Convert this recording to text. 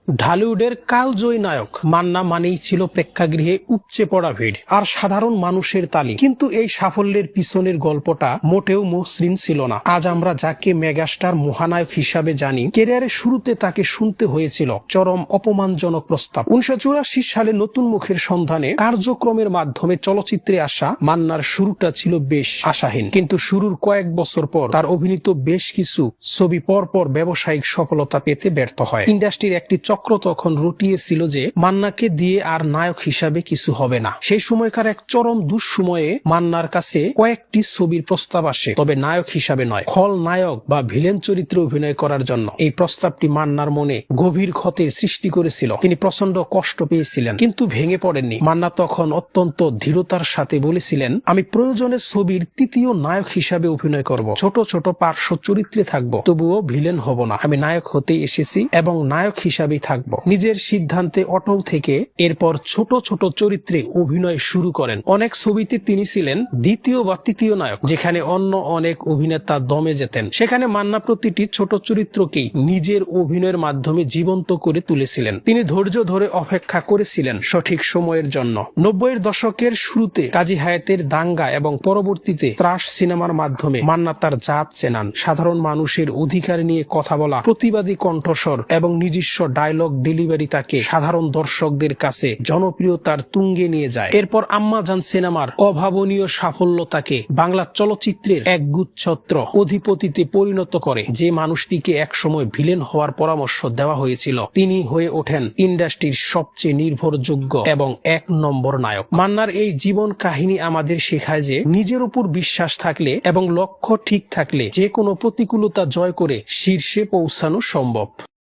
ঢালিউডের কালজয়ী নায়ক মান্না মানেই ছিল প্রেক্ষাগৃহে উপচে পড়া ভিড় আর সাধারণ মানুষের তালি। কিন্তু এই সাফল্যের পিছনের গল্পটা মোটেও মসৃণ ছিল না। আজ আমরা যাকে মেগাস্টার মহানায়ক হিসাবে জানি, ক্যারিয়ারের শুরুতে তাকে শুনতে হয়েছিল চরম অপমানজনক প্রস্তাব। 1984 সালে নতুন মুখের সন্ধানে কার্যক্রমের মাধ্যমে চলচ্চিত্রে আসা মান্নার শুরুটা ছিল বেশ আশাহীন। কিন্তু শুরুর কয়েক বছর পর তার অভিনীত বেশ কিছু ছবি পরপর ব্যবসায়িক সফলতা পেতে ব্যর্থ হয়। ইন্ডাস্ট্রির একটি চক্র তখন রটিয়েছিল যে মান্নাকে দিয়ে আর নায়ক হিসাবে কিছু হবে না। সেই সময়কার এক চরম দুঃসময়ে মান্নার কাছে কয়েকটি ছবির প্রস্তাব আসে, তবে নায়ক হিসাবে নয়, খল নায়ক বা ভিলেন চরিত্রে অভিনয় করার জন্য। এই প্রস্তাবটি মান্নার মনে গভীর ক্ষতির সৃষ্টি করেছিল। তিনি প্রচন্ড কষ্ট পেয়েছিলেন, কিন্তু ভেঙে পড়েননি। মান্না তখন অত্যন্ত দৃঢ়তার সাথে বলেছিলেন, আমি প্রয়োজনে ছবির তৃতীয় নায়ক হিসাবে অভিনয় করব, ছোট ছোট পার্শ্ব চরিত্রে থাকবো, তবুও ভিলেন হব না। আমি নায়ক হতে এসেছি এবং নায়ক হিসাবেই থাকব। নিজের সিদ্ধান্তে অটল থেকে এরপর ছোট ছোট চরিত্রে অভিনয় শুরু করেন। অনেক ছবিতে তিনি ছিলেন দ্বিতীয় বা তৃতীয় নায়ক, যেখানে অন্য অনেক অভিনেতা দমে যেতেন। সেখানে মান্না প্রতিটি ছোট চরিত্রকেই নিজের অভিনয়ের মাধ্যমে জীবন্ত করে তুলেছিলেন। তিনি ধৈর্য ধরে অপেক্ষা করেছিলেন সঠিক সময়ের জন্য। 90-এর দশকের শুরুতে কাজী হায়াতের দাঙ্গা এবং পরবর্তীতে ত্রাস সিনেমার মাধ্যমে মান্না তার জাত চেনান। সাধারণ মানুষের অধিকার নিয়ে কথা বলা, প্রতিবাদী কণ্ঠস্বর এবং নিজস্ব ডায়লগ ডেলিভারি তাকে সাধারণ দর্শকদের কাছে জনপ্রিয়তার তুঙ্গে নিয়ে যায়। এরপর আম্মাজান সিনেমার অভাবনীয় সাফল্য তাকে বাংলা চলচ্চিত্রের এক গুচ্ছত্র অধিপতিতে পরিণত করে। যে মানুষটিকে একসময় ভিলেন হওয়ার পরামর্শ দেওয়া হয়েছিল, তিনি হয়ে ওঠেন ইন্ডাস্ট্রির সবচেয়ে নির্ভরযোগ্য এবং এক নম্বর নায়ক। মান্নার এই জীবন কাহিনী আমাদের শেখায় যে নিজের উপর বিশ্বাস থাকলে এবং লক্ষ্য ঠিক থাকলে যে কোনো প্রতিকূলতা জয় করে শীর্ষে পৌঁছানো সম্ভব।